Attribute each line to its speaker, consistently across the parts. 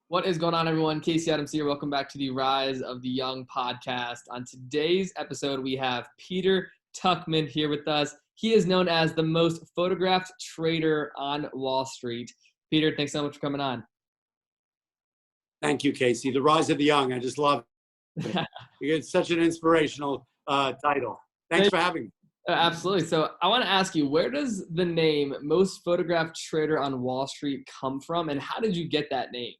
Speaker 1: What is going on, everyone? Casey Adams here. Welcome back to the Rise of the Young podcast. On today's episode, we have Peter Tuchman here with us. He is known as the most photographed trader on Wall Street. Peter, thanks so much for coming on.
Speaker 2: Thank you, Casey. The Rise of the Young. I just love it. It's such an inspirational title. Thanks for having me.
Speaker 1: Absolutely. So I want to ask you, where does the name most photographed trader on Wall Street come from, and how did you get that name?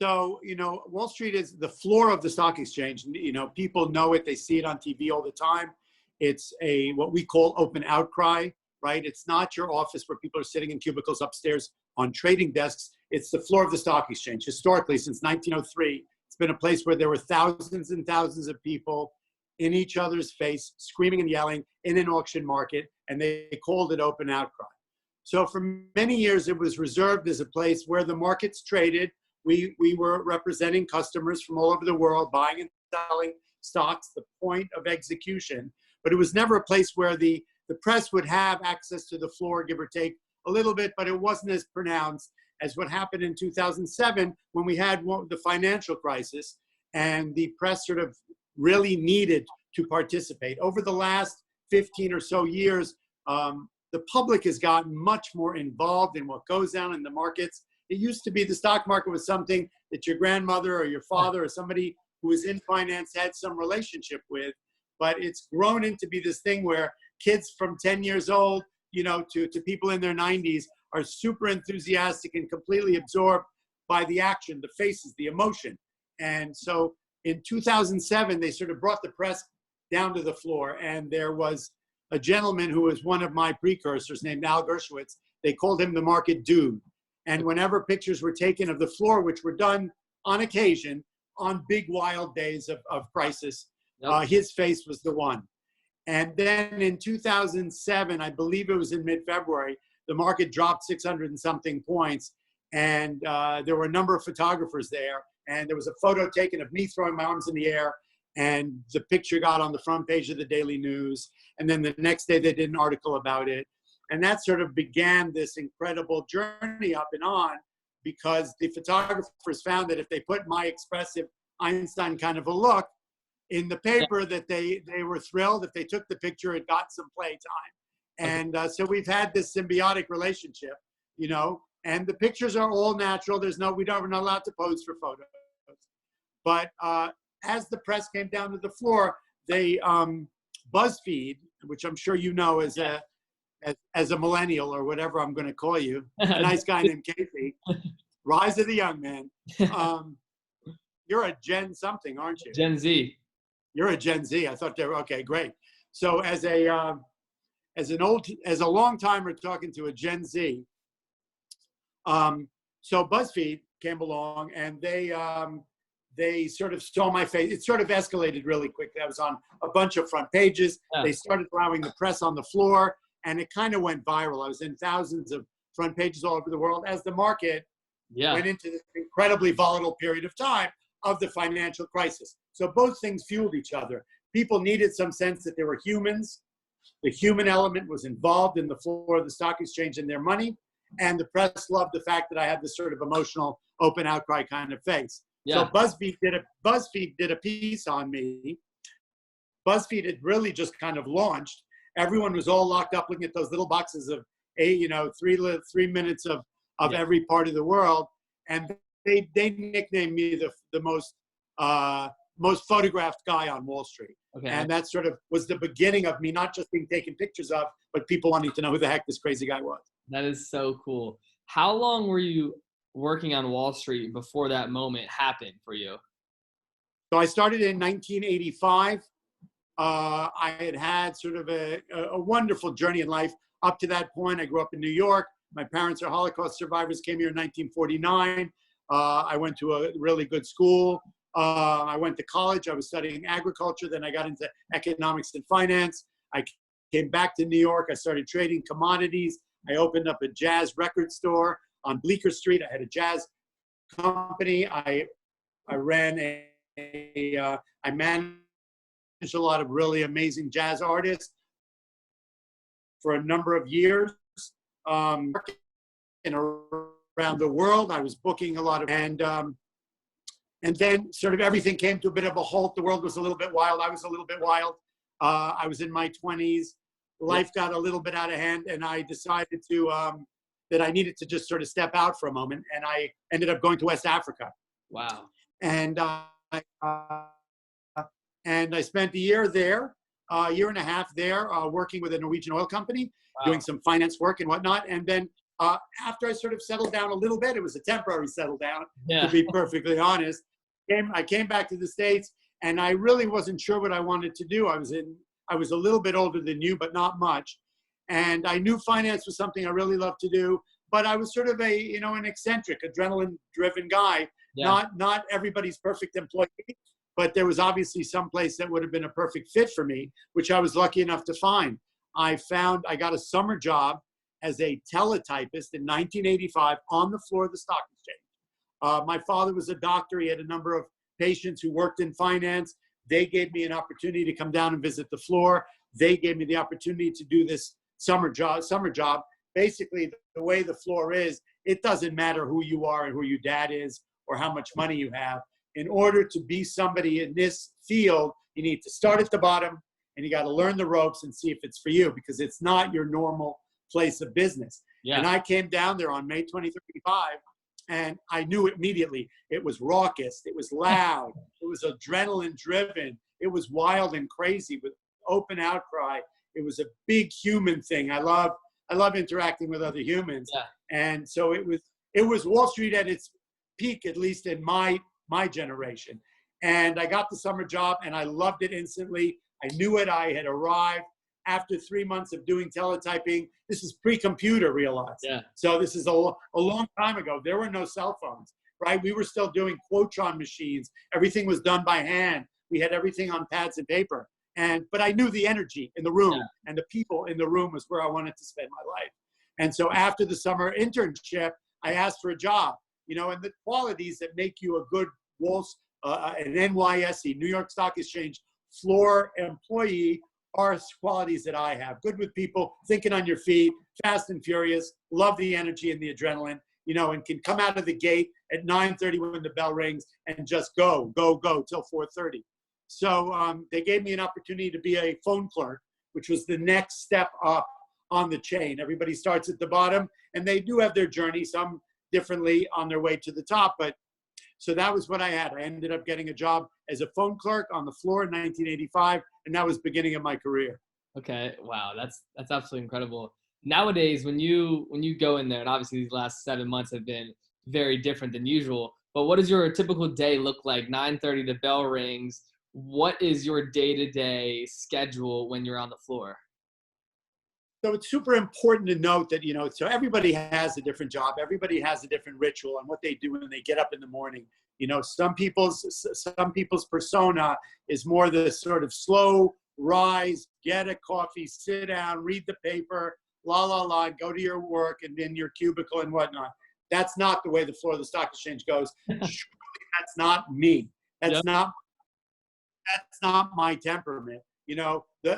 Speaker 2: So, Wall Street is the floor of the stock exchange. People know it. They see it on TV all the time. It's what we call open outcry, right? It's not your office where people are sitting in cubicles upstairs on trading desks. It's the floor of the stock exchange. Historically, since 1903, it's been a place where there were thousands and thousands of people in each other's face, screaming and yelling in an auction market, and they called it open outcry. So for many years, it was reserved as a place where the markets traded. We were representing customers from all over the world, buying and selling stocks, the point of execution. But it was never a place where the press would have access to the floor, give or take a little bit, but it wasn't as pronounced as what happened in 2007 when we had the financial crisis and the press sort of really needed to participate. Over the last 15 or so years, the public has gotten much more involved in what goes on in the markets. It used to be the stock market was something that your grandmother or your father or somebody who was in finance had some relationship with, but it's grown into be this thing where kids from 10 years old, to people in their 90s are super enthusiastic and completely absorbed by the action, the faces, the emotion. And so in 2007, they sort of brought the press down to the floor, and there was a gentleman who was one of my precursors named Al Dershowitz. They called him the market dude. And whenever pictures were taken of the floor, which were done on occasion on big wild days of crisis, his face was the one. And then in 2007, I believe it was in mid-February, the market dropped 600 and something points. And there were a number of photographers there. And there was a photo taken of me throwing my arms in the air. And the picture got on the front page of the Daily News. And then the next day, they did an article about it. And that sort of began this incredible journey up and on, because the photographers found that if they put my expressive Einstein kind of a look in the paper, that they were thrilled. If they took the picture, it got some play time. And so we've had this symbiotic relationship, and the pictures are all natural. We're not allowed to pose for photos. But as the press came down to the floor, they BuzzFeed, which I'm sure you know as a millennial or whatever I'm going to call you, a nice guy named Casey, Rise of the Young Man. You're a Gen something, aren't you?
Speaker 1: Gen Z.
Speaker 2: You're a Gen Z. I thought they were okay. Great. So as a long timer talking to a Gen Z, so BuzzFeed came along and they sort of saw my face. It sort of escalated really quickly. I was on a bunch of front pages. They started allowing the press on the floor. And it kind of went viral. I was in thousands of front pages all over the world as the market went into this incredibly volatile period of time of the financial crisis. So both things fueled each other. People needed some sense that there were humans. The human element was involved in the floor of the stock exchange and their money. And the press loved the fact that I had this sort of emotional, open outcry kind of face. So BuzzFeed did a piece on me. BuzzFeed had really just kind of launched. Everyone was all locked up looking at those little boxes of 3 minutes of every part of the world. And they nicknamed me the most photographed guy on Wall Street. Okay. And that sort of was the beginning of me not just being taken pictures of, but people wanting to know who the heck this crazy guy was.
Speaker 1: That is so cool. How long were you working on Wall Street before that moment happened for you?
Speaker 2: So I started in 1985. I had sort of a wonderful journey in life. Up to that point, I grew up in New York. My parents are Holocaust survivors, came here in 1949. I went to a really good school. I went to college. I was studying agriculture. Then I got into economics and finance. I came back to New York. I started trading commodities. I opened up a jazz record store on Bleecker Street. I had a jazz company. I managed a lot of really amazing jazz artists for a number of years. In a around the world. I was booking a lot of, and then sort of everything came to a bit of a halt. The world was a little bit wild. I was a little bit wild. I was in my 20s. Life got a little bit out of hand, and I decided that I needed to just sort of step out for a moment. And I ended up going to West Africa.
Speaker 1: Wow.
Speaker 2: And I spent a year there, a year and a half there, working with a Norwegian oil company, doing some finance work and whatnot. And then after I sort of settled down a little bit, it was a temporary settle down, to be perfectly honest. I came back to the States, and I really wasn't sure what I wanted to do. I was a little bit older than you, but not much. And I knew finance was something I really loved to do, but I was sort of an eccentric, adrenaline-driven guy. Not everybody's perfect employee, but there was obviously some place that would have been a perfect fit for me, which I was lucky enough to find. I got a summer job as a teletypist in 1985 on the floor of the stock exchange. My father was a doctor. He had a number of patients who worked in finance. They gave me an opportunity to come down and visit the floor. They gave me the opportunity to do this summer job. Basically, the way the floor is, it doesn't matter who you are and who your dad is or how much money you have. In order to be somebody in this field, you need to start at the bottom, and you got to learn the ropes and see if it's for you, because it's not your normal place of business. And I came down there on May 2035, and I knew immediately it was raucous, it was loud, it was adrenaline driven, it was wild and crazy with open outcry. It was a big human thing. I love interacting with other humans. And so it was Wall Street at its peak, at least in my generation. And I got the summer job, and I loved it instantly. I knew it. I had arrived after 3 months of doing teletyping. This is pre-computer, realize. So this is a long time ago. There were no cell phones, right? We were still doing Quotron machines. Everything was done by hand. We had everything on pads and paper. But I knew the energy in the room and the people in the room was where I wanted to spend my life. And so after the summer internship, I asked for a job, and the qualities that make you a good an NYSE, New York Stock Exchange floor employee are qualities that I have. Good with people, thinking on your feet, fast and furious, love the energy and the adrenaline, and can come out of the gate at 9:30 when the bell rings and just go till 4:30. So they gave me an opportunity to be a phone clerk, which was the next step up on the chain. Everybody starts at the bottom, and they do have their journey, some differently on their way to the top. But so that was what I had. I ended up getting a job as a phone clerk on the floor in 1985, and that was the beginning of my career.
Speaker 1: Okay, wow, that's absolutely incredible. Nowadays, when you go in there, and obviously these last 7 months have been very different than usual, but what does your typical day look like? 9:30, the bell rings. What is your day-to-day schedule when you're on the floor?
Speaker 2: So it's super important to note that, so everybody has a different job. Everybody has a different ritual on what they do when they get up in the morning. Some people's persona is more the sort of slow rise, get a coffee, sit down, read the paper, go to your work and in your cubicle and whatnot. That's not the way the floor of the stock exchange goes. That's not me. That's not my temperament.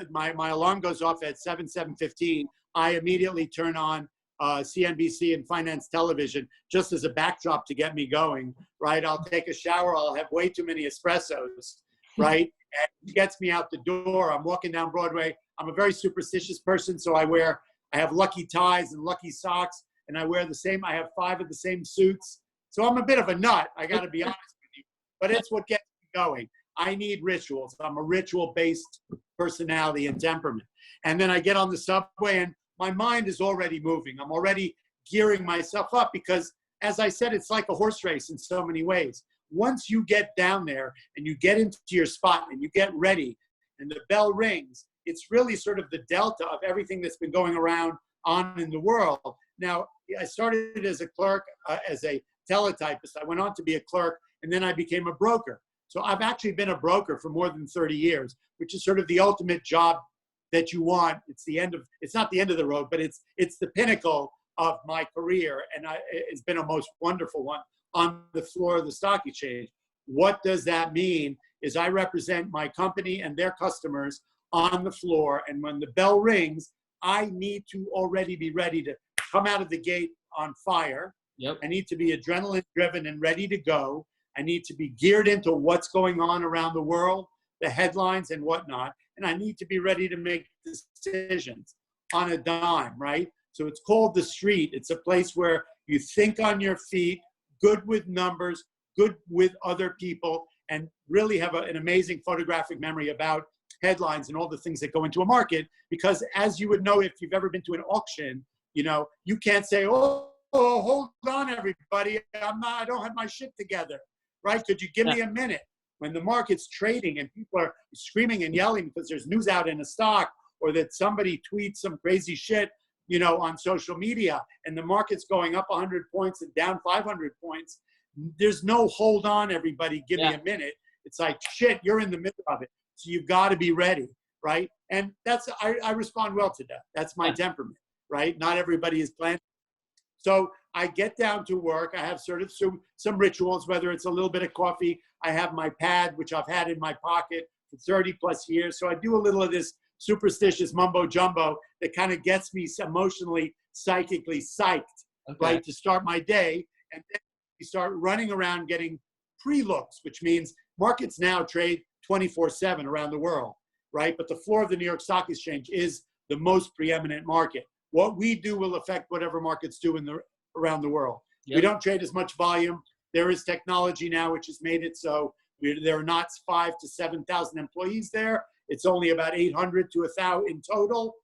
Speaker 2: My alarm goes off at 7:15. I immediately turn on CNBC and finance television just as a backdrop to get me going, right? I'll take a shower. I'll have way too many espressos, right? And it gets me out the door. I'm walking down Broadway. I'm a very superstitious person, so I have lucky ties and lucky socks, and I have 5 of the same suits. So I'm a bit of a nut, I got to be honest with you, but it's what gets me going. I need rituals. I'm a ritual-based personality and temperament. And then I get on the subway, and my mind is already moving. I'm already gearing myself up because, as I said, it's like a horse race in so many ways. Once you get down there and you get into your spot and you get ready and the bell rings, it's really sort of the delta of everything that's been going around on in the world. Now, I started as a clerk, as a teletypist. I went on to be a clerk, and then I became a broker. So I've actually been a broker for more than 30 years, which is sort of the ultimate job that you want. It's not the end of the road, but it's the pinnacle of my career. And it's been a most wonderful one on the floor of the stock exchange. What does that mean is I represent my company and their customers on the floor. And when the bell rings, I need to already be ready to come out of the gate on fire,
Speaker 1: Yep.
Speaker 2: I need to be adrenaline driven and ready to go. I need to be geared into what's going on around the world, the headlines and whatnot. And I need to be ready to make decisions on a dime, right? So it's called the street. It's a place where you think on your feet, good with numbers, good with other people, and really have an amazing photographic memory about headlines and all the things that go into a market. Because as you would know, if you've ever been to an auction, you know, you can't say, oh, hold on, everybody. I don't have my shit together, right? Could you give me a minute? When the market's trading and people are screaming and yelling because there's news out in a stock, or that somebody tweets some crazy shit, you know, on social media, and the market's going up 100 points and down 500 points, there's no hold on, everybody, give me a minute. It's like, shit, you're in the middle of it. So you've got to be ready, right? And that's, I respond well to that. That's my temperament, right? Not everybody is planned. So I get down to work. I have sort of some rituals, whether it's a little bit of coffee. I have my pad, which I've had in my pocket for 30 plus years. So I do a little of this superstitious mumbo jumbo that kind of gets me emotionally, psychically psyched, right, to start my day. And then you start running around getting pre-looks, which means markets now trade 24/7 around the world, right? But the floor of the New York Stock Exchange is the most preeminent market. What we do will affect whatever markets do around the world. We don't trade as much volume. There is technology now which has made it so there are not 5,000 to 7,000 employees there. It's only about 800 to 1,000 in total,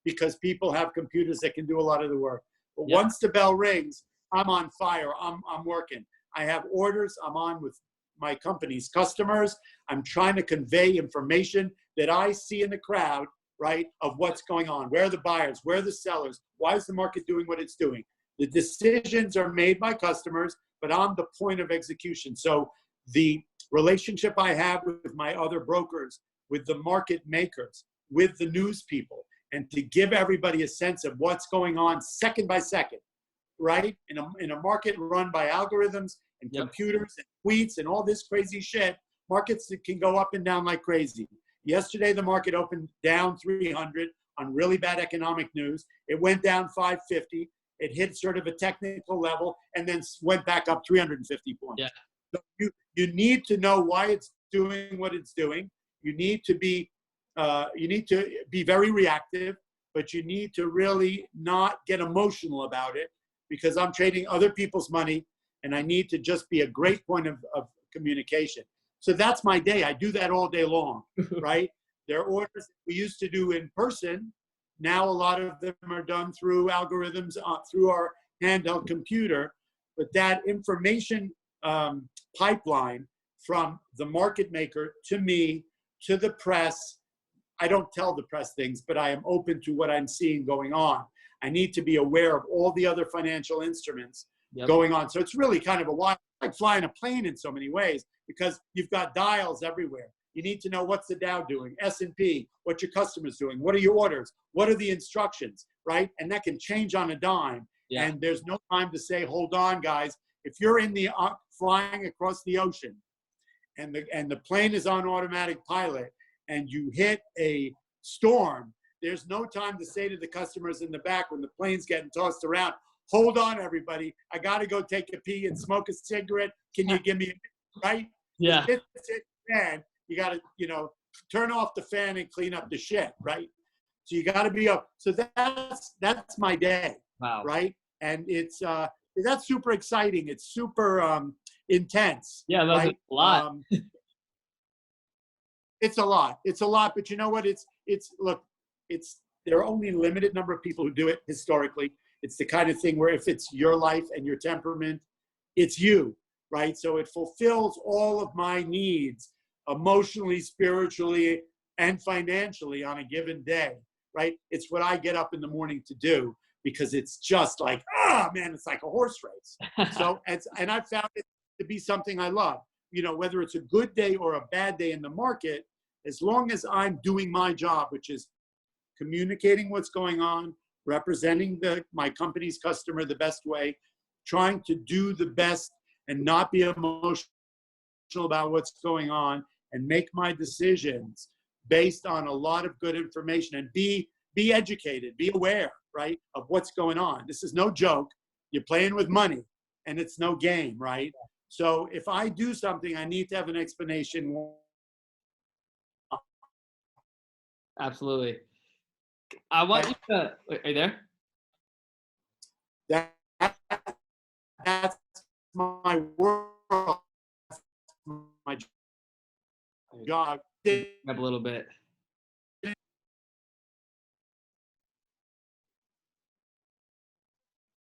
Speaker 2: because people have computers that can do a lot of the work. But once the bell rings, I'm on fire. I'm working. I have orders. I'm on with my company's customers. I'm trying to convey information that I see in the crowd, right, of what's going on. Where are the buyers? Where are the sellers? Why is the market doing what it's doing? The decisions are made by customers, but I'm the point of execution. So the relationship I have with my other brokers, with the market makers, with the news people, and to give everybody a sense of what's going on second by second, right? In a market run by algorithms and computers and tweets and all this crazy shit, markets that can go up and down like crazy. Yesterday, the market opened down 300 on really bad economic news. It went down 550. It hit sort of a technical level and then went back up 350 points.
Speaker 1: Yeah.
Speaker 2: So you need to know why it's doing what it's doing. You need to be very reactive, but you need to really not get emotional about it, because I'm trading other people's money and I need to just be a great point of communication. So that's my day. I do that all day long, right? There are orders we used to do in person. Now a lot of them are done through algorithms, through our handheld computer. But that information pipeline from the market maker to me, to the press, I don't tell the press things, but I am open to what I'm seeing going on. I need to be aware of all the other financial instruments going on. So it's really kind of like flying a plane in so many ways, because you've got dials everywhere. You need to know what's the Dow doing, S&P, what your customers doing, what are your orders, what are the instructions, right? And that can change on a dime. And there's no time to say, hold on, guys. If you're in the flying across the ocean and the plane is on automatic pilot and you hit a storm, there's no time to say to the customers in the back when the plane's getting tossed around, hold on, everybody. I got to go take a pee and smoke a cigarette. Can you give me a right?
Speaker 1: Yeah.
Speaker 2: Fan, you got to, turn off the fan and clean up the shit, right? So you got to be up. So that's my day, right? And it's that's super exciting. It's super intense.
Speaker 1: Yeah, that's
Speaker 2: right?
Speaker 1: a lot.
Speaker 2: It's a lot. It's a lot. But you know what? There are only a limited number of people who do it historically. It's the kind of thing where if it's your life and your temperament, it's you, right? So it fulfills all of my needs emotionally, spiritually, and financially on a given day, right? It's what I get up in the morning to do, because it's just like, man, it's like a horse race. So, and I found it to be something I love. Whether it's a good day or a bad day in the market, as long as I'm doing my job, which is communicating what's going on, representing my company's customer the best way, trying to do the best and not be emotional about what's going on, and make my decisions based on a lot of good information, and be educated, be aware, right, of what's going on. This is no joke. You're playing with money, and it's no game, right? So if I do something, I need to have an explanation.
Speaker 1: Absolutely. I want you to, wait, are you there?
Speaker 2: That, that's my world, my job.
Speaker 1: Up a little bit.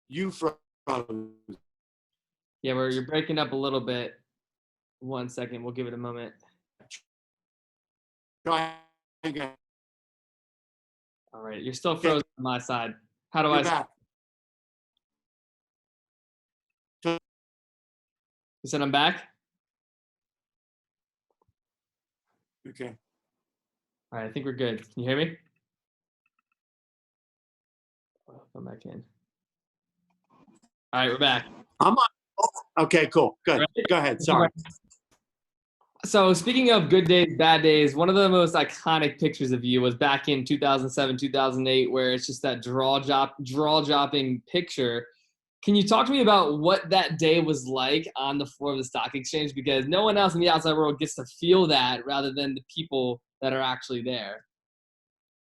Speaker 2: You froze.
Speaker 1: Yeah, you're breaking up a little bit. 1 second, we'll give it a moment.
Speaker 2: Try again.
Speaker 1: All right, you're still frozen on my side. How do
Speaker 2: You're
Speaker 1: I?
Speaker 2: back.
Speaker 1: You said I'm back?
Speaker 2: Okay.
Speaker 1: All right, I think we're good. Can you hear me? Oh, come back in. All right, we're back.
Speaker 2: I'm on. Okay, cool. Good.
Speaker 1: Right.
Speaker 2: Go ahead. Sorry.
Speaker 1: So speaking of good days, bad days, one of the most iconic pictures of you was back in 2007, 2008, where it's just that draw-dropping picture. Can you talk to me about what that day was like on the floor of the stock exchange? Because no one else in the outside world gets to feel that rather than the people that are actually there.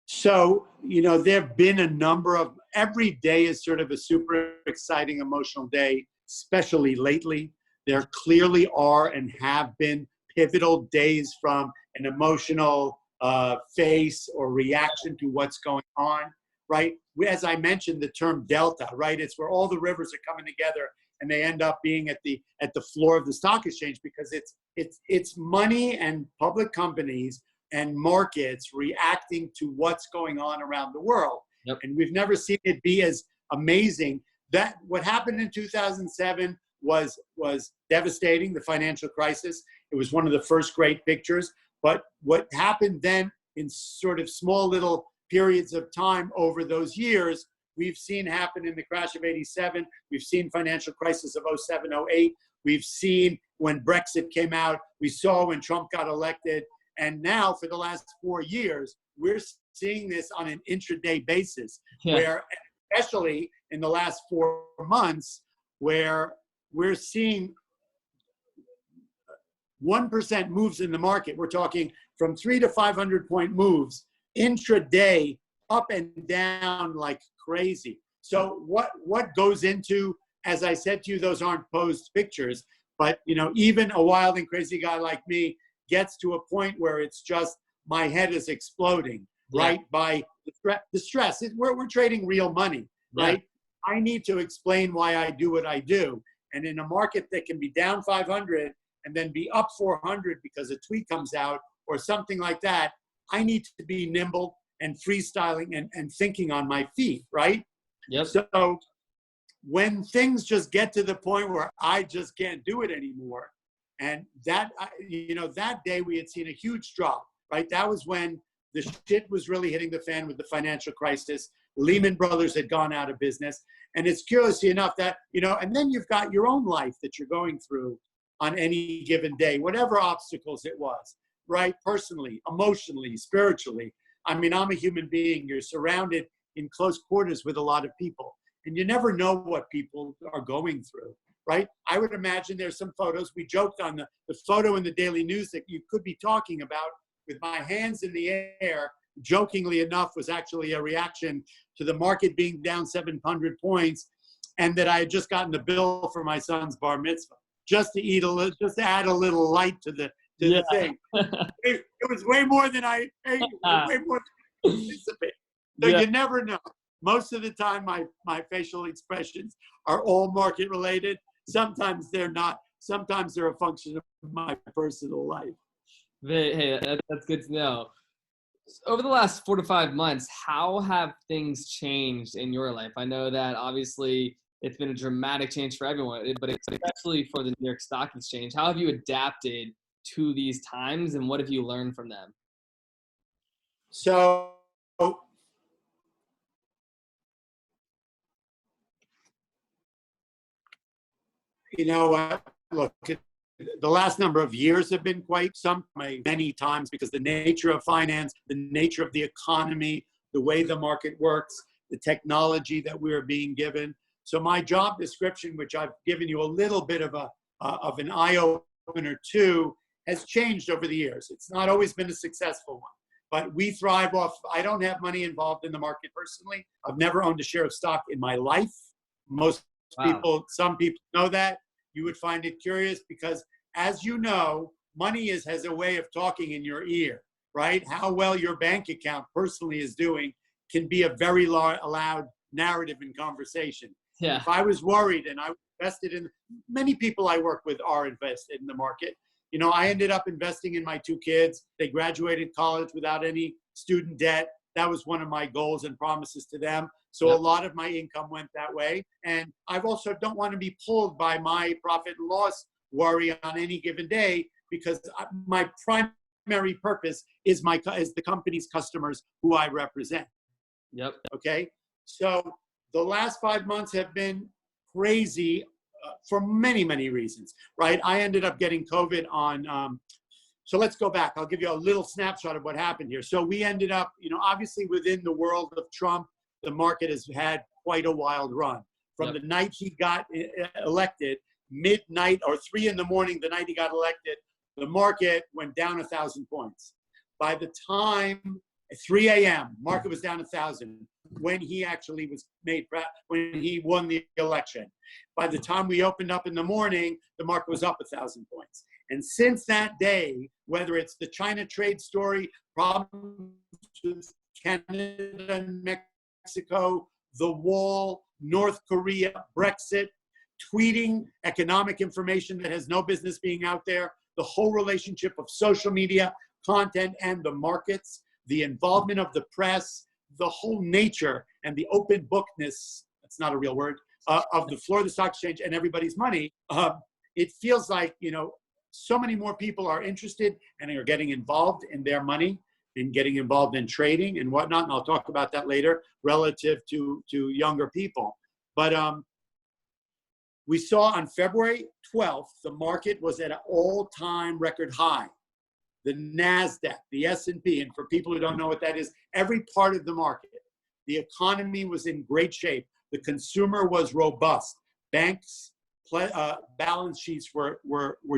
Speaker 2: So, there have been a number of, every day is sort of a super exciting, emotional day, especially lately. There clearly are and have been pivotal days from an emotional face or reaction to what's going on, right? As I mentioned, the term delta, right? It's where all the rivers are coming together and they end up being at the floor of the stock exchange, because it's money and public companies and markets reacting to what's going on around the world.
Speaker 1: Yep.
Speaker 2: And we've never seen it be as amazing. That what happened in 2007 was devastating, the financial crisis. It was one of the first great pictures. But what happened then in sort of small little periods of time over those years, we've seen happen in the crash of 87. We've seen financial crisis of 07, 08. We've seen when Brexit came out. We saw when Trump got elected. And now for the last 4 years, we're seeing this on an intraday basis, where especially in the last 4 months, where we're seeing 1% moves in the market. We're talking from 300 to 500 point moves intraday, up and down like crazy. So what goes into, as I said to you, those aren't posed pictures, but even a wild and crazy guy like me gets to a point where it's just my head is exploding, right? By the stress. We're trading real money, right? I need to explain why I do what I do. And in a market that can be down 500 and then be up 400 because a tweet comes out or something like that, I need to be nimble and freestyling and thinking on my feet, right?
Speaker 1: Yep.
Speaker 2: So when things just get to the point where I just can't do it anymore, and that day we had seen a huge drop, right? That was when the shit was really hitting the fan with the financial crisis. Lehman Brothers had gone out of business. And it's curious enough that, and then you've got your own life that you're going through on any given day, whatever obstacles it was, right? Personally, emotionally, spiritually. I mean, I'm a human being. You're surrounded in close quarters with a lot of people. And you never know what people are going through, right? I would imagine there's some photos. We joked on the photo in the Daily News that you could be talking about with my hands in the air, jokingly enough, was actually a reaction to the market being down 700 points, and that I had just gotten the bill for my son's bar mitzvah, just to add a little light to the thing. It was way more than I anticipated. So you never know. Most of the time, my facial expressions are all market related. Sometimes they're not. Sometimes they're a function of my personal life.
Speaker 1: Hey, that's good to know. Over the last 4 to 5 months, how have things changed in your life? I know that obviously it's been a dramatic change for everyone, but especially for the New York Stock Exchange. How have you adapted to these times, and what have you learned from them?
Speaker 2: So, look, the last number of years have been quite many times, because the nature of finance, the nature of the economy, the way the market works, the technology that we're being given. So my job description, which I've given you a little bit of an eye opener to, has changed over the years. It's not always been a successful one, but we thrive off. I don't have money involved in the market personally. I've never owned a share of stock in my life. Most people, some people know that. You would find it curious because, as you know, money has a way of talking in your ear, right? How well your bank account personally is doing can be a very loud narrative in conversation.
Speaker 1: Yeah.
Speaker 2: If I was worried and I invested in, many people I work with are invested in the market. You know, I ended up investing in my two kids. They graduated college without any student debt. That was one of my goals and promises to them. So a lot of my income went that way. And I've also don't want to be pulled by my profit and loss worry on any given day, because my primary purpose is the company's customers who I represent.
Speaker 1: Yep.
Speaker 2: Okay. So the last 5 months have been crazy for many, many reasons, right? I ended up getting COVID on, so let's go back. I'll give you a little snapshot of what happened here. So we ended up, you know, obviously within the world of Trump, the market has had quite a wild run. From the night he got elected, midnight or 3 in the morning, the night he got elected, the market went down 1,000 points. By the time 3 a.m., market was down 1,000 when he actually was when he won the election. By the time we opened up in the morning, the market was up 1,000 points. And since that day, whether it's the China trade story, problems with Canada and Mexico, the wall, North Korea, Brexit, tweeting economic information that has no business being out there, the whole relationship of social media, content, and the markets, the involvement of the press, the whole nature and the open bookness, that's not a real word, of the floor of the stock exchange and everybody's money, it feels like, you know, so many more people are interested and are getting involved in their money and getting involved in trading and whatnot. And I'll talk about that later relative to younger people. But we saw on February 12th, the market was at an all-time record high. The NASDAQ, the S&P, and for people who don't know what that is, every part of the market, the economy was in great shape. The consumer was robust. Banks' balance sheets were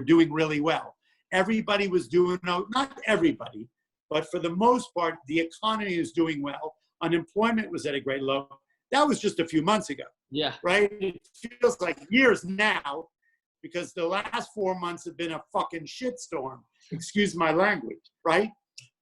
Speaker 2: doing really well. Everybody was doing, not everybody, but for the most part, the economy was doing well. Unemployment was at a great low. That was just a few months ago.
Speaker 1: Yeah.
Speaker 2: Right? It feels like years now, because the last 4 months have been a fucking shitstorm. Excuse my language, right?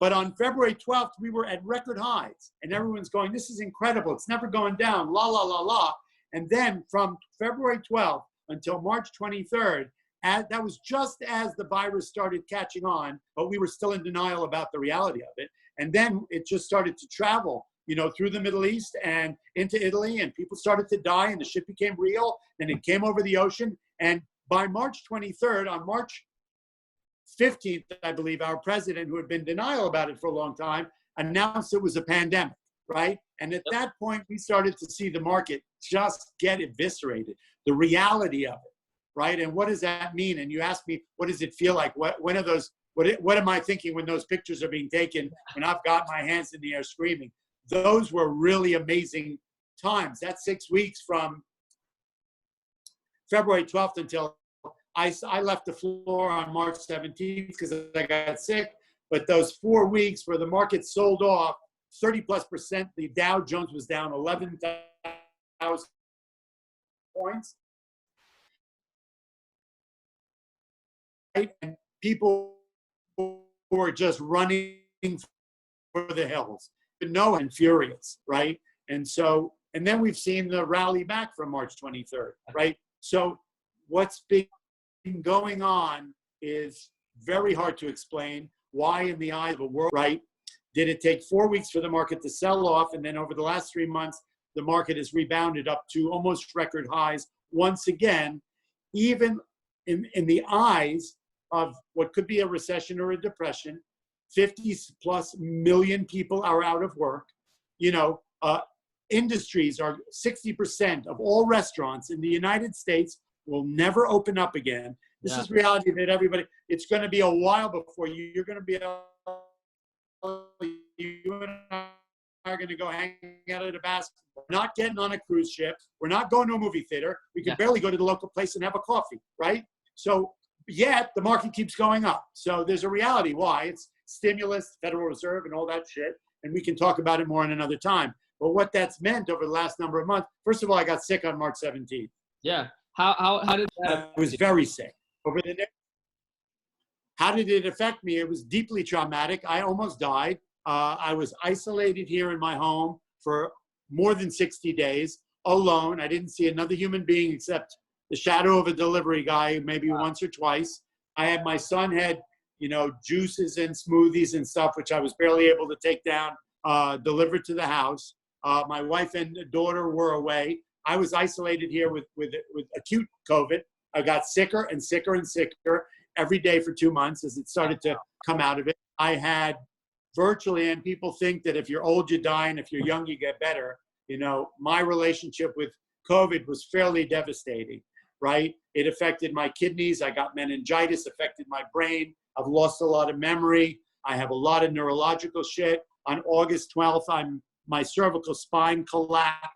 Speaker 2: But on February 12th, we were at record highs, and everyone's going, this is incredible. It's never going down, la, la, la, la. And then from February 12th until March 23rd, that was just as the virus started catching on, but we were still in denial about the reality of it. And then it just started to travel, you know, through the Middle East and into Italy, and people started to die, and the shit became real, and it came over the ocean. And by March 23rd, on March 15th, I believe, our president, who had been in denial about it for a long time, announced it was a pandemic, right? And at that point, we started to see the market just get eviscerated, the reality of it, right? And what does that mean? And you asked me, what does it feel like? What am I thinking when those pictures are being taken, when I've got my hands in the air screaming? Those were really amazing times. That 6 weeks from February 12th until I left the floor on March 17th because I got sick. But those 4 weeks where the market sold off 30+%, the Dow Jones was down 11,000 points. Right? And people were just running for the hills, no, and furious, right? And so, and then we've seen the rally back from March 23rd, right? So what's been going on is very hard to explain. Why, in the eye of the world, right? Did it take 4 weeks for the market to sell off? And then over the last 3 months, the market has rebounded up to almost record highs once again, even in the eyes of what could be a recession or a depression. 50+ million people are out of work. You know, industries are 60% of all restaurants in the United States will never open up again. This is reality that everybody, it's going to be a while before you're going to be able, you and are going to go hang out at a basketball. We're not getting on a cruise ship. We're not going to a movie theater. We can barely go to the local place and have a coffee, right? So yet the market keeps going up. So there's a reality why. It's stimulus, Federal Reserve, and all that shit. And we can talk about it more in another time. But what that's meant over the last number of months, first of all, I got sick on March 17th.
Speaker 1: Yeah. How did that?
Speaker 2: I was very sick. How did it affect me? It was deeply traumatic. I almost died. I was isolated here in my home for more than 60 days, alone. I didn't see another human being except the shadow of a delivery guy, maybe once or twice. My son had, juices and smoothies and stuff, which I was barely able to take down, delivered to the house. My wife and daughter were away. I was isolated here with acute COVID. I got sicker and sicker and sicker every day for 2 months as it started to come out of it. I had virtually, and people think that if you're old, you die, and if you're young, you get better. My relationship with COVID was fairly devastating, right? It affected my kidneys. I got meningitis, affected my brain. I've lost a lot of memory. I have a lot of neurological shit. On August 12th, my cervical spine collapsed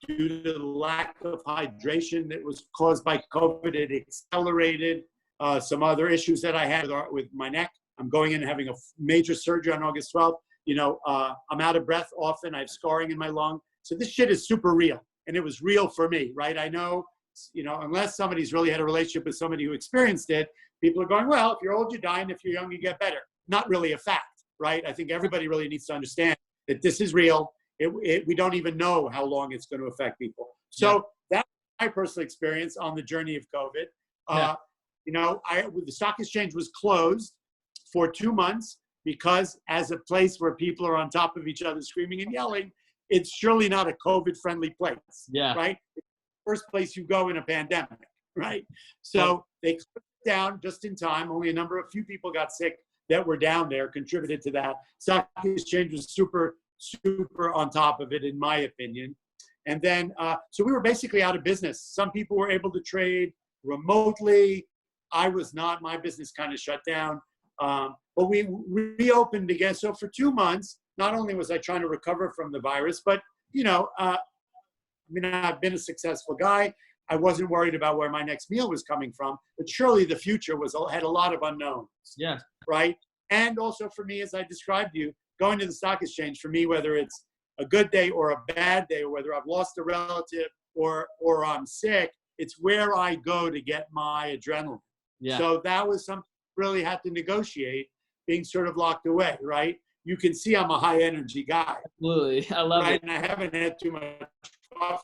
Speaker 2: due to the lack of hydration that was caused by COVID. It accelerated some other issues that I had with my neck. I'm going in and having a major surgery on August 12th. I'm out of breath often. I have scarring in my lung. So this shit is super real. And it was real for me, right? I know, unless somebody's really had a relationship with somebody who experienced it, people are going, well, if you're old, you die, and if you're young, you get better. Not really a fact, right? I think everybody really needs to understand that this is real. We don't even know how long it's going to affect people. So that's my personal experience on the journey of COVID. The stock exchange was closed for 2 months because as a place where people are on top of each other screaming and yelling, it's surely not a COVID-friendly place, right? It's the first place you go in a pandemic, right? So they closed it down just in time. Only a few people got sick that were down there, contributed to that. Stock exchange was super on top of it, in my opinion. And then, so we were basically out of business. Some people were able to trade remotely. I was not. My business kind of shut down. But we reopened again. So for 2 months, not only was I trying to recover from the virus, but, I've been a successful guy. I wasn't worried about where my next meal was coming from, but surely the future had a lot of unknowns. Yeah. Right. And also for me, as I described to you, going to the stock exchange, for me, whether it's a good day or a bad day, or whether I've lost a relative or I'm sick, it's where I go to get my adrenaline. Yeah. So that was something I really had to negotiate, being sort of locked away, right? You can see I'm a high energy guy.
Speaker 1: Absolutely. I love it.
Speaker 2: And I haven't had too much coffee.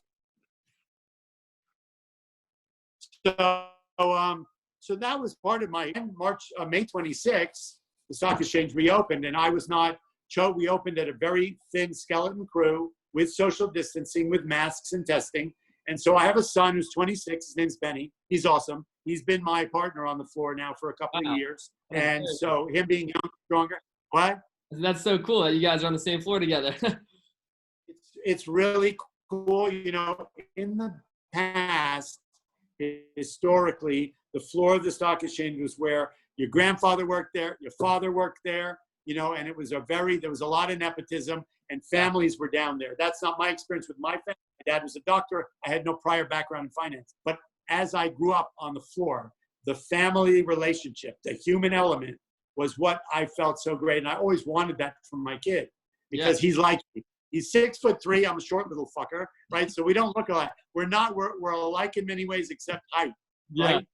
Speaker 2: So that was part of my May 26th, the stock exchange reopened, and I was not. We opened at a very thin skeleton crew with social distancing, with masks and testing. And so I have a son who's 26. His name's Benny. He's awesome. He's been my partner on the floor now for a couple of years. And so him being young, stronger. What?
Speaker 1: That's so cool that you guys are on the same floor together.
Speaker 2: It's really cool. In the past, historically, the floor of the stock exchange was where your grandfather worked there, your father worked there, and it was there was a lot of nepotism, and families were down there. That's not my experience with my family. My dad was a doctor. I had no prior background in finance. But as I grew up on the floor, the family relationship, the human element was what I felt so great. And I always wanted that from my kid because he's like me. He's 6'3". I'm a short little fucker, right? So we don't look alike. We're alike in many ways except height, right?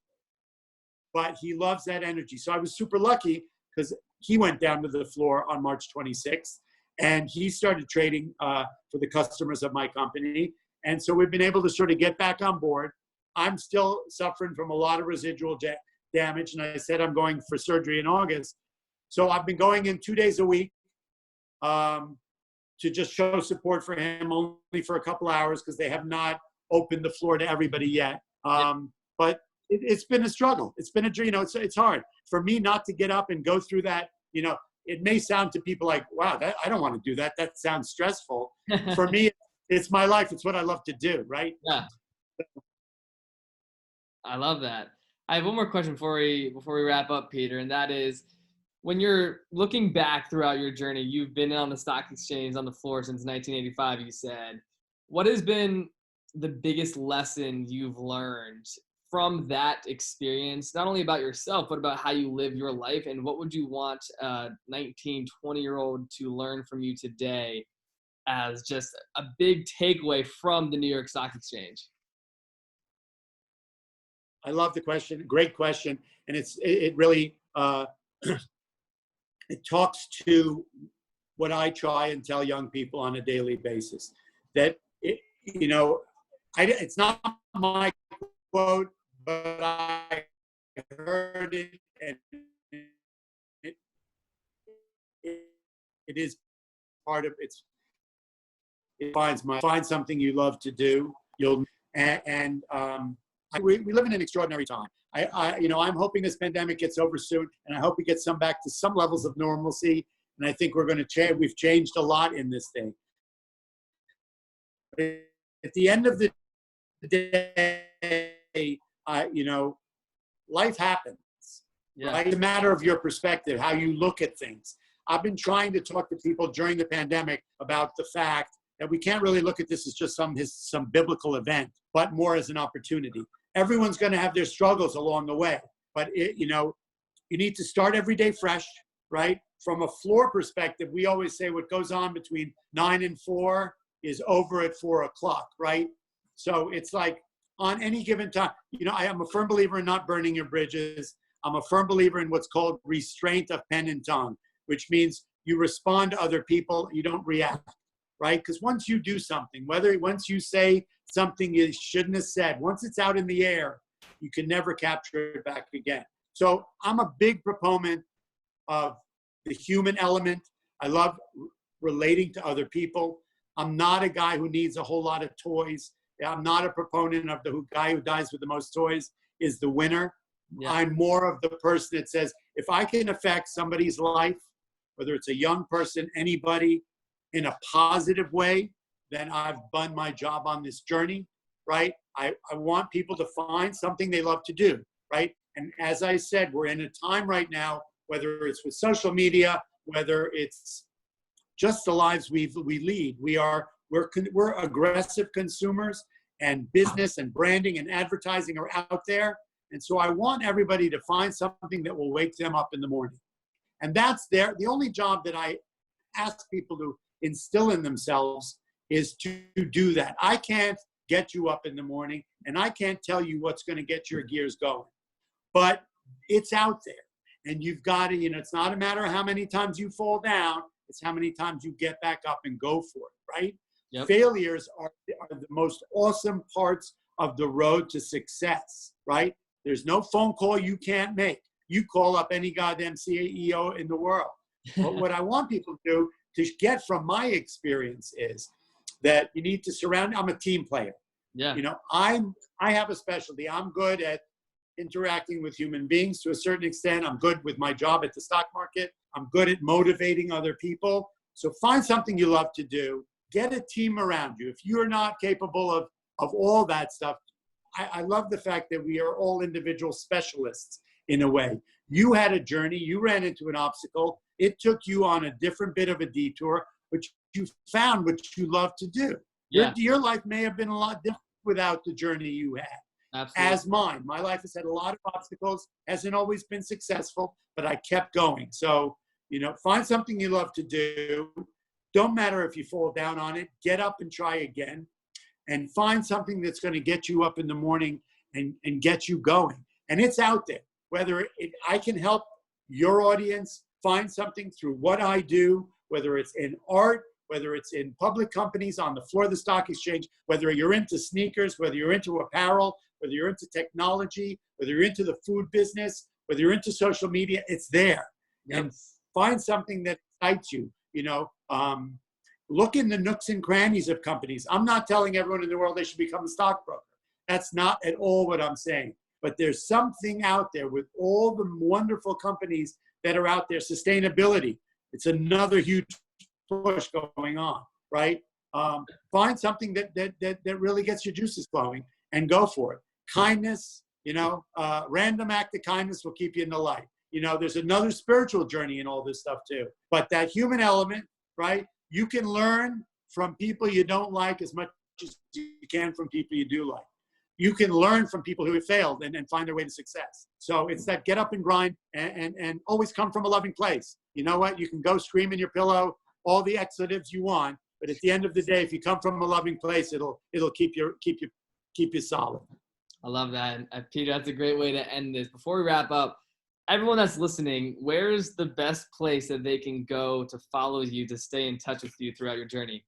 Speaker 2: But he loves that energy. So I was super lucky because he went down to the floor on March 26th and he started trading for the customers of my company. And so we've been able to sort of get back on board. I'm still suffering from a lot of residual damage. And I said I'm going for surgery in August. So I've been going in 2 days a week to just show support for him, only for a couple hours because they have not opened the floor to everybody yet. But it's been a struggle. It's been it's hard for me not to get up and go through that. It may sound to people like, wow, I don't want to do that. That sounds stressful. For me, it's my life. It's what I love to do. Right.
Speaker 1: Yeah. I love that. I have one more question before we wrap up, Peter, and that is, When you're looking back throughout your journey, you've been on the stock exchange on the floor since 1985, you said. What has been the biggest lesson you've learned from that experience, not only about yourself, but about how you live your life? And what would you want a 19, 20-year-old to learn from you today as just a big takeaway from the New York Stock Exchange?
Speaker 2: I love the question. Great question. And it really, it talks to what I try and tell young people on a daily basis. That, it's not my quote, but I heard it, and it is part of it's. It find something you love to do. We live in an extraordinary time. I'm hoping this pandemic gets over soon, and I hope we get back to some levels of normalcy. And I think we're going to change. We've changed a lot in this thing. But at the end of the day, life happens.
Speaker 1: Yeah.
Speaker 2: Right? It's a matter of your perspective, how you look at things. I've been trying to talk to people during the pandemic about the fact that we can't really look at this as just some biblical event, but more as an opportunity. Everyone's going to have their struggles along the way, but you need to start every day fresh, right? From a floor perspective, we always say what goes on between 9 and 4 is over at 4 o'clock, right? So it's like on any given time, I am a firm believer in not burning your bridges. I'm a firm believer in what's called restraint of pen and tongue, which means you respond to other people, you don't react. Right? Because once you do something, once you say something you shouldn't have said, once it's out in the air, you can never capture it back again. So I'm a big proponent of the human element. I love relating to other people. I'm not a guy who needs a whole lot of toys. I'm not a proponent of the guy who dies with the most toys is the winner. Yeah. I'm more of the person that says, if I can affect somebody's life, whether it's a young person, anybody, in a positive way, then I've done my job on this journey, right? I want people to find something they love to do, right? And as I said, we're in a time right now, whether it's with social media, whether it's just the lives we lead, we're aggressive consumers, and business and branding and advertising are out there. And so I want everybody to find something that will wake them up in the morning. And that's the only job that I ask people to instill in themselves is to do that. I can't get you up in the morning, and I can't tell you what's going to get your gears going, but it's out there, and you've got to, it's not a matter of how many times you fall down, it's how many times you get back up and go for it, right? Yep. Failures are the most awesome parts of the road to success, right? There's no phone call you can't make. You call up any goddamn CEO in the world. But what I want people to do to get from my experience is that you need to I'm a team player. Yeah. I have a specialty. I'm good at interacting with human beings to a certain extent. I'm good with my job at the stock market. I'm good at motivating other people. So find something you love to do. Get a team around you. If you're not capable of all that stuff, I love the fact that we are all individual specialists in a way. You had a journey. You ran into an obstacle. It took you on a different bit of a detour, but you found what you love to do. Yeah. Your life may have been a lot different without the journey you had. Absolutely. As mine. My life has had a lot of obstacles, hasn't always been successful, but I kept going. So, find something you love to do. Don't matter if you fall down on it. Get up and try again. And find something that's going to get you up in the morning and get you going. And it's out there. Whether I can help your audience find something through what I do, whether it's in art, whether it's in public companies on the floor of the stock exchange, whether you're into sneakers, whether you're into apparel, whether you're into technology, whether you're into the food business, whether you're into social media, it's there. Yep. And find something that excites you. Look in the nooks and crannies of companies. I'm not telling everyone in the world they should become a stockbroker. That's not at all what I'm saying. But there's something out there with all the wonderful companies that are out there. Sustainability, it's another huge push going on, right? Find something that really gets your juices flowing and go for it. Kindness, random act of kindness will keep you in the light. You know, there's another spiritual journey in all this stuff too. But that human element, right? You can learn from people you don't like as much as you can from people you do like. You can learn from people who have failed and find their way to success. So it's that get up and grind and always come from a loving place. You know what? You can go scream in your pillow, all the expletives you want, but at the end of the day, if you come from a loving place, it'll keep you solid.
Speaker 1: I love that. And Peter, that's a great way to end this. Before we wrap up, everyone that's listening, where's the best place that they can go to follow you, to stay in touch with you throughout your journey?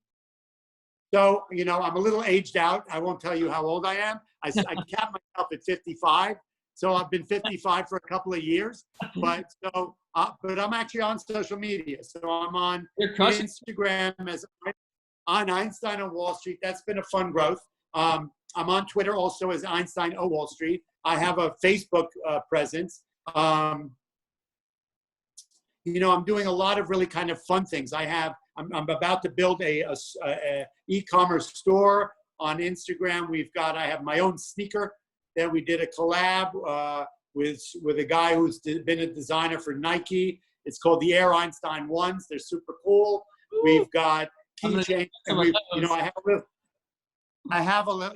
Speaker 2: So, you know, I'm a little aged out. I won't tell you how old I am. I cap myself at 55. So I've been 55 for a couple of years. But I'm actually on social media. So I'm on Instagram as on Einstein on Wall Street. That's been a fun growth. I'm on Twitter also as Einstein O Wall Street. I have a Facebook presence. You know, I'm doing a lot of really kind of fun things. I'm about to build a e-commerce store on Instagram. I have my own sneaker that we did a collab with a guy who's been a designer for Nike. It's called the Air Einstein Ones. They're super cool. We've got keychains. You know,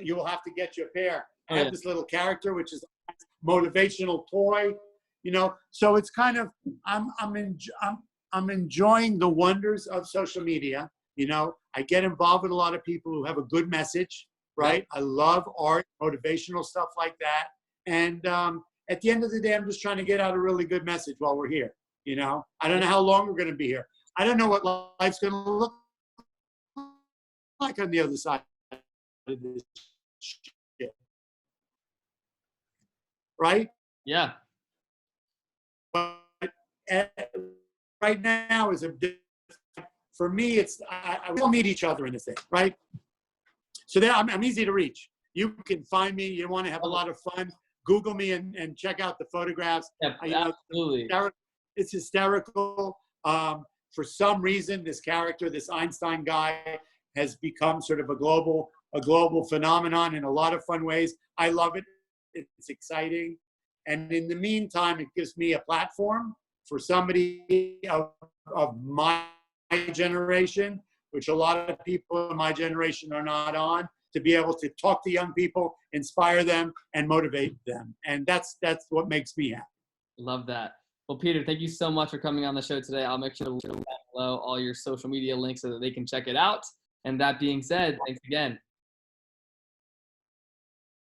Speaker 2: you will have to get you a pair. I have this little character, which is a motivational toy. You know, so it's kind of I'm enjoying the wonders of social media. You know, I get involved with a lot of people who have a good message, right? I love art, motivational stuff like that. And at the end of the day, I'm just trying to get out a really good message while we're here. You know, I don't know how long we're going to be here. I don't know what life's going to look like on the other side of this shit. Right?
Speaker 1: Yeah.
Speaker 2: But right now for me, we all meet each other in this thing, right? So I'm easy to reach. You can find me. You want to have a lot of fun, Google me and check out the photographs.
Speaker 1: Yeah, absolutely.
Speaker 2: It's hysterical. For some reason, this character, this Einstein guy, has become sort of a global phenomenon in a lot of fun ways. I love it. It's exciting. And in the meantime, it gives me a platform for somebody of my generation, which a lot of people in my generation are not on, to be able to talk to young people, inspire them, and motivate them. And that's what makes me happy.
Speaker 1: Love that. Well, Peter, thank you so much for coming on the show today. I'll make sure to link below all your social media links so that they can check it out. And that being said, thanks again.